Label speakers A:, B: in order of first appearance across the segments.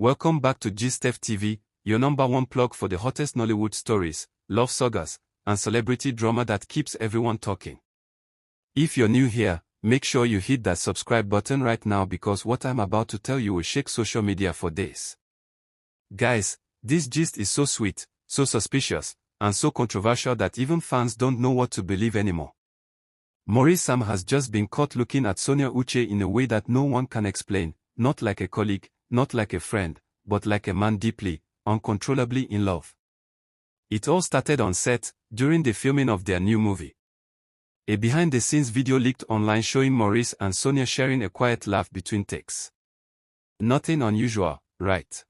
A: Welcome back to GSTEF TV, your #1 plug for the hottest Nollywood stories, love sagas, and celebrity drama that keeps everyone talking. If you're new here, make sure you hit that subscribe button right now because what I'm about to tell you will shake social media for days. Guys, this gist is so sweet, so suspicious, and so controversial that even fans don't know what to believe anymore. Maurice has just been caught looking at Sonia in a way that no one can explain, not like a colleague, not like a friend, but like a man deeply, uncontrollably in love. It all started on set, during the filming of their new movie. A behind-the-scenes video leaked online showing Maurice and Sonia sharing a quiet laugh between takes. Nothing unusual, right?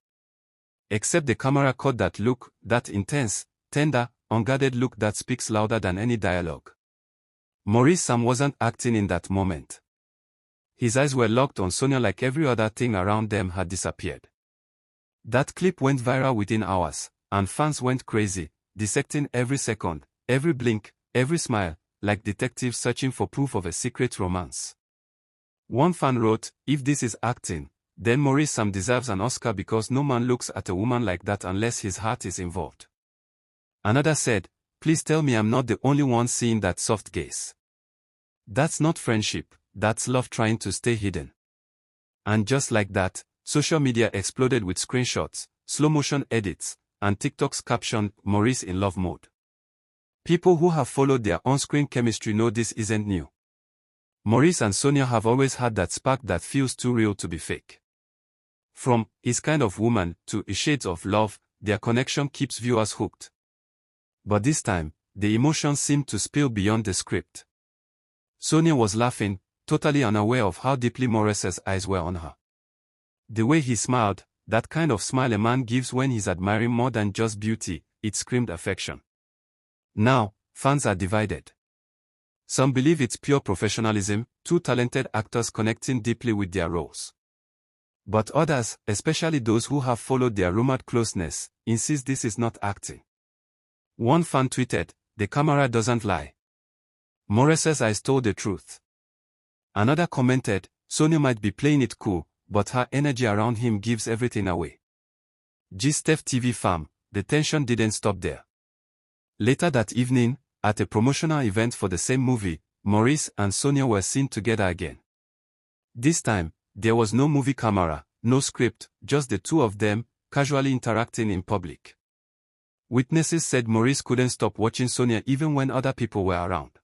A: Except the camera caught that look, that intense, tender, unguarded look that speaks louder than any dialogue. Maurice wasn't acting in that moment. His eyes were locked on Sonia like every other thing around them had disappeared. That clip went viral within hours, and fans went crazy, dissecting every second, every blink, every smile, like detectives searching for proof of a secret romance. One fan wrote, "If this is acting, then Maurice deserves an Oscar because no man looks at a woman like that unless his heart is involved." Another said, "Please tell me I'm not the only one seeing that soft gaze. That's not friendship, that's love trying to stay hidden." And just like that, social media exploded with screenshots, slow-motion edits, and TikTok's caption, "Maurice in love mode." People who have followed their on-screen chemistry know this isn't new. Maurice and Sonia have always had that spark that feels too real to be fake. From "His Kind of Woman" to "Shades of Love," their connection keeps viewers hooked. But this time, the emotions seemed to spill beyond the script. Sonia was laughing, totally unaware of how deeply Maurice's eyes were on her. The way he smiled, that kind of smile a man gives when he's admiring more than just beauty, it screamed affection. Now, fans are divided. Some believe it's pure professionalism, two talented actors connecting deeply with their roles. But others, especially those who have followed their rumored closeness, insist this is not acting. One fan tweeted, "The camera doesn't lie. Maurice's eyes told the truth." Another commented, "Sonia might be playing it cool, but her energy around him gives everything away." GSTEF TV fam, the tension didn't stop there. Later that evening, at a promotional event for the same movie, Maurice and Sonia were seen together again. This time, there was no movie camera, no script, just the two of them, casually interacting in public. Witnesses said Maurice couldn't stop watching Sonia even when other people were around.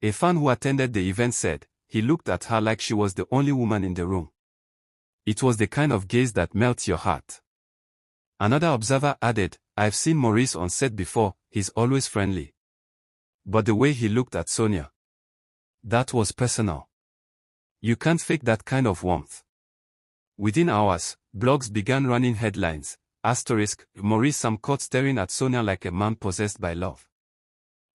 A: A fan who attended the event said, he looked at her like she was the only woman in the room. It was the kind of gaze that melts your heart. Another observer added, "I've seen Maurice on set before, he's always friendly. But the way he looked at Sonia, that was personal. You can't fake that kind of warmth." Within hours, blogs began running headlines, "Maurice caught staring at Sonia like a man possessed by love."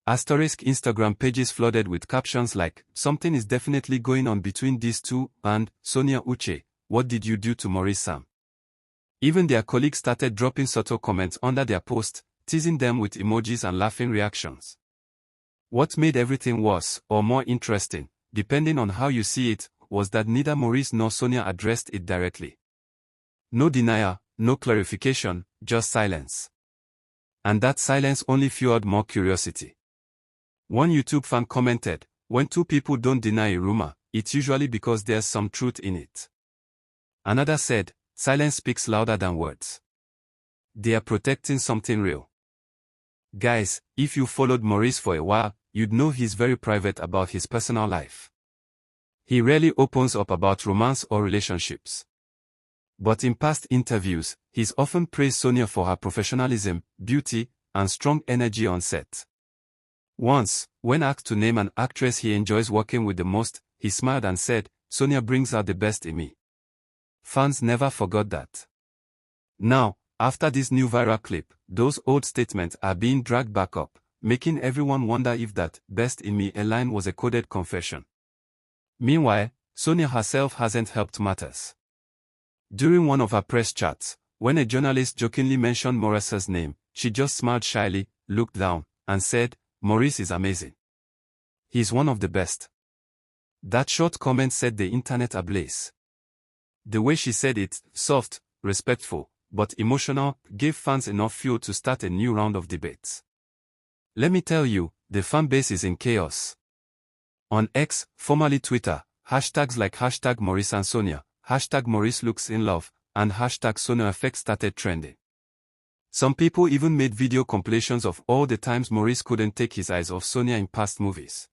A: Instagram pages flooded with captions like, "Something is definitely going on between these two," and "Sonia Uche, what did you do to Maurice?" Even their colleagues started dropping subtle comments under their posts, teasing them with emojis and laughing reactions. What made everything worse, or more interesting, depending on how you see it, was that neither Maurice nor Sonia addressed it directly. No denial, no clarification, just silence. And that silence only fueled more curiosity. One YouTube fan commented, "When two people don't deny a rumor, it's usually because there's some truth in it." Another said, "Silence speaks louder than words. They are protecting something real." Guys, if you followed Maurice for a while, you'd know he's very private about his personal life. He rarely opens up about romance or relationships. But in past interviews, he's often praised Sonia for her professionalism, beauty, and strong energy on set. Once, when asked to name an actress he enjoys working with the most, he smiled and said, "Sonia brings out the best in me." Fans never forgot that. Now, after this new viral clip, those old statements are being dragged back up, making everyone wonder if that "best in me" line was a coded confession. Meanwhile, Sonia herself hasn't helped matters. During one of her press chats, when a journalist jokingly mentioned Maurice's name, she just smiled shyly, looked down, and said, "Maurice is amazing. He's one of the best." That short comment set the internet ablaze. The way she said it, soft, respectful, but emotional, gave fans enough fuel to start a new round of debates. Let me tell you, the fan base is in chaos. On X, formerly Twitter, hashtags like hashtag Maurice and Sonia, hashtag Maurice looks in love, and hashtag Sonia effect started trending. Some people even made video compilations of all the times Maurice couldn't take his eyes off Sonia in past movies.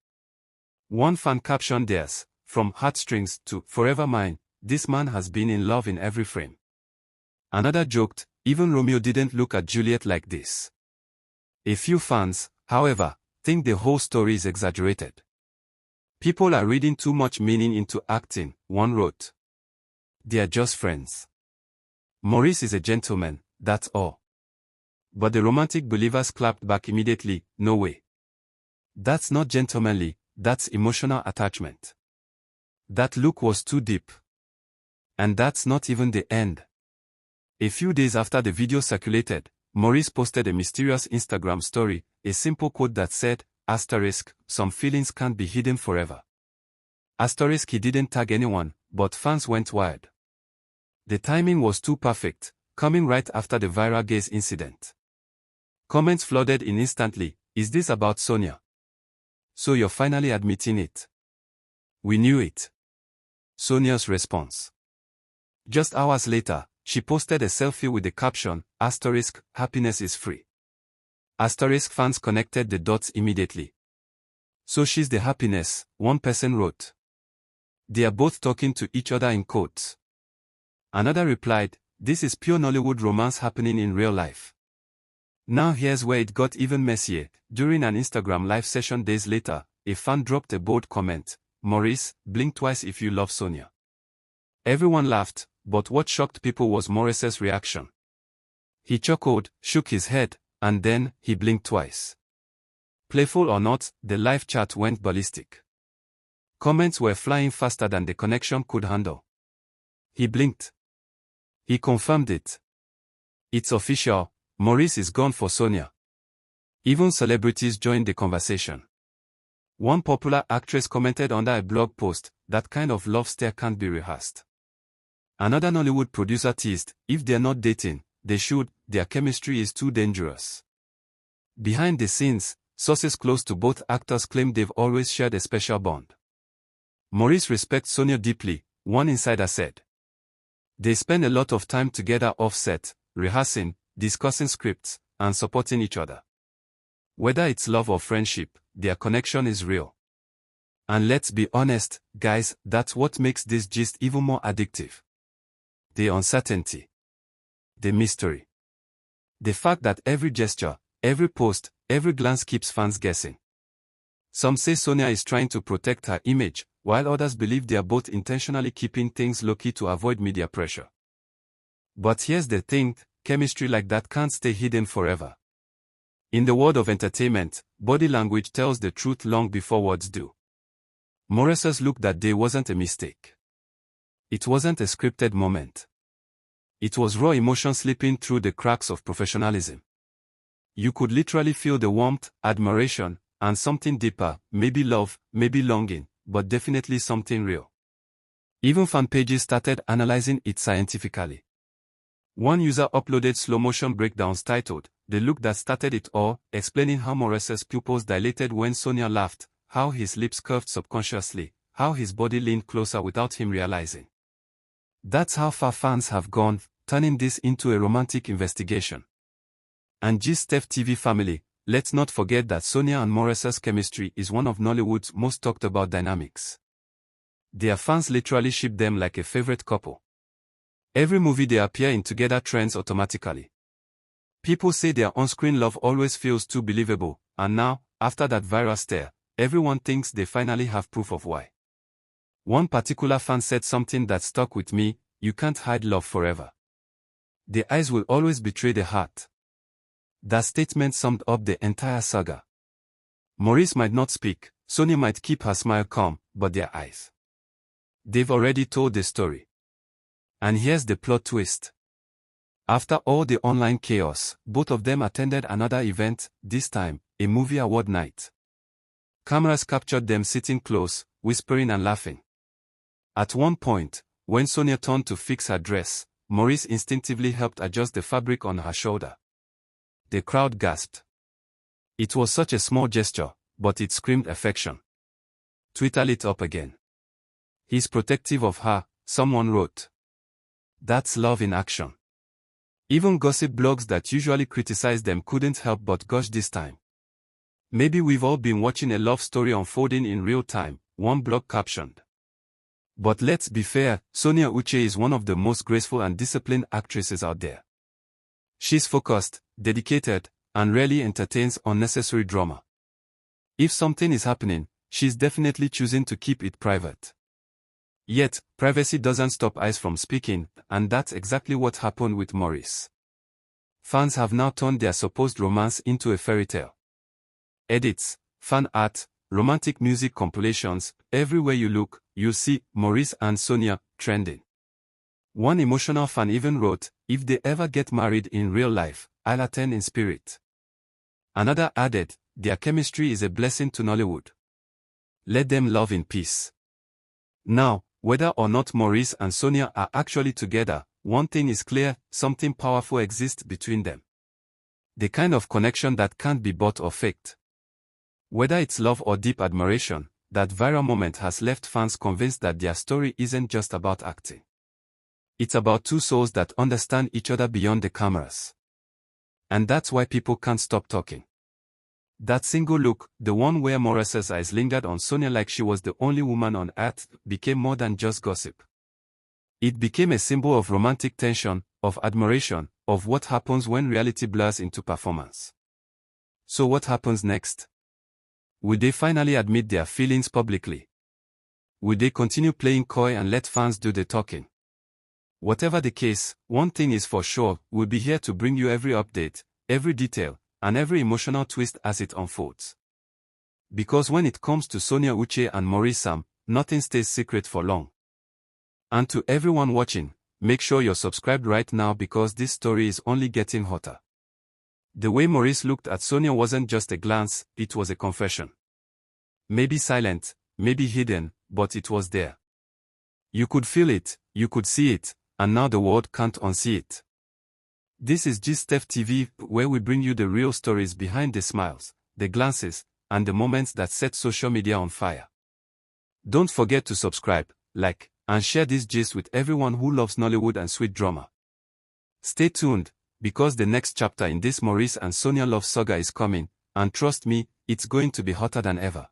A: One fan captioned theirs, "From heartstrings to forever mine, this man has been in love in every frame." Another joked, "Even Romeo didn't look at Juliet like this." A few fans, however, think the whole story is exaggerated. "People are reading too much meaning into acting," one wrote. "They are just friends. Maurice is a gentleman, that's all." But the romantic believers clapped back immediately, "No way. That's not gentlemanly, that's emotional attachment. That look was too deep. And that's not even the end." A few days after the video circulated, Maurice posted a mysterious Instagram story, a simple quote that said, "Some feelings can't be hidden forever." He didn't tag anyone, but fans went wild. The timing was too perfect, coming right after the viral gaze incident. Comments flooded in instantly, "Is this about Sonia? So you're finally admitting it? We knew it." Sonia's response. Just hours later, she posted a selfie with the caption, "Happiness is free." Fans connected the dots immediately. "So she's the happiness," one person wrote. "They are both talking to each other in quotes." Another replied, "This is pure Nollywood romance happening in real life." Now here's where it got even messier. During an Instagram live session days later, a fan dropped a bold comment, "Maurice, blink twice if you love Sonia." Everyone laughed, but what shocked people was Maurice's reaction. He chuckled, shook his head, and then, he blinked twice. Playful or not, the live chat went ballistic. Comments were flying faster than the connection could handle. He blinked. He confirmed it. It's official, Maurice is gone for Sonia. Even celebrities joined the conversation. One popular actress commented under a blog post, "That kind of love stare can't be rehearsed." Another Nollywood producer teased, "If they're not dating, they should, their chemistry is too dangerous." Behind the scenes, sources close to both actors claim they've always shared a special bond. Maurice respects Sonia deeply, one insider said. They spend a lot of time together off-set, rehearsing, discussing scripts, and supporting each other. Whether it's love or friendship, their connection is real. And let's be honest, guys, that's what makes this gist even more addictive. The uncertainty. The mystery. The fact that every gesture, every post, every glance keeps fans guessing. Some say Sonia is trying to protect her image, while others believe they are both intentionally keeping things low-key to avoid media pressure. But here's the thing, chemistry like that can't stay hidden forever. In the world of entertainment, body language tells the truth long before words do. Maurice's look that day wasn't a mistake. It wasn't a scripted moment. It was raw emotion slipping through the cracks of professionalism. You could literally feel the warmth, admiration, and something deeper, maybe love, maybe longing, but definitely something real. Even fan pages started analyzing it scientifically. One user uploaded slow-motion breakdowns titled, "The Look That Started It All," explaining how Maurice's pupils dilated when Sonia laughed, how his lips curved subconsciously, how his body leaned closer without him realizing. That's how far fans have gone, turning this into a romantic investigation. And Steph TV family, let's not forget that Sonia and Maurice's chemistry is one of Nollywood's most talked about dynamics. Their fans literally ship them like a favorite couple. Every movie they appear in together trends automatically. People say their on-screen love always feels too believable, and now, after that viral stare, everyone thinks they finally have proof of why. One particular fan said something that stuck with me, "You can't hide love forever. The eyes will always betray the heart." That statement summed up the entire saga. Maurice might not speak, Sonia might keep her smile calm, but their eyes. They've already told the story. And here's the plot twist. After all the online chaos, both of them attended another event, this time, a movie award night. Cameras captured them sitting close, whispering and laughing. At one point, when Sonia turned to fix her dress, Maurice instinctively helped adjust the fabric on her shoulder. The crowd gasped. It was such a small gesture, but it screamed affection. Twitter lit up again. "He's protective of her," someone wrote. "That's love in action." Even gossip blogs that usually criticize them couldn't help but gush this time. "Maybe we've all been watching a love story unfolding in real time," one blog captioned. But let's be fair, Sonia Uche is one of the most graceful and disciplined actresses out there. She's focused, dedicated, and rarely entertains unnecessary drama. If something is happening, she's definitely choosing to keep it private. Yet, privacy doesn't stop eyes from speaking, and that's exactly what happened with Maurice. Fans have now turned their supposed romance into a fairy tale. Edits, fan art, romantic music compilations, everywhere you look, you see Maurice and Sonia trending. One emotional fan even wrote, "If they ever get married in real life, I'll attend in spirit." Another added, "Their chemistry is a blessing to Nollywood. Let them love in peace." Now, whether or not Maurice and Sonia are actually together, one thing is clear: something powerful exists between them. The kind of connection that can't be bought or faked. Whether it's love or deep admiration, that viral moment has left fans convinced that their story isn't just about acting. It's about two souls that understand each other beyond the cameras. And that's why people can't stop talking. That single look, the one where Maurice's eyes lingered on Sonia like she was the only woman on earth, became more than just gossip. It became a symbol of romantic tension, of admiration, of what happens when reality blurs into performance. So what happens next? Will they finally admit their feelings publicly? Will they continue playing coy and let fans do the talking? Whatever the case, one thing is for sure: we'll be here to bring you every update, every detail, and every emotional twist as it unfolds. Because when it comes to Sonia Uche and Maurice Sam, nothing stays secret for long. And to everyone watching, make sure you're subscribed right now because this story is only getting hotter. The way Maurice looked at Sonia wasn't just a glance, it was a confession. Maybe silent, maybe hidden, but it was there. You could feel it, you could see it, and now the world can't unsee it. This is GSTEF TV, where we bring you the real stories behind the smiles, the glances, and the moments that set social media on fire. Don't forget to subscribe, like, and share this gist with everyone who loves Nollywood and sweet drama. Stay tuned, because the next chapter in this Maurice and Sonia love saga is coming, and trust me, it's going to be hotter than ever.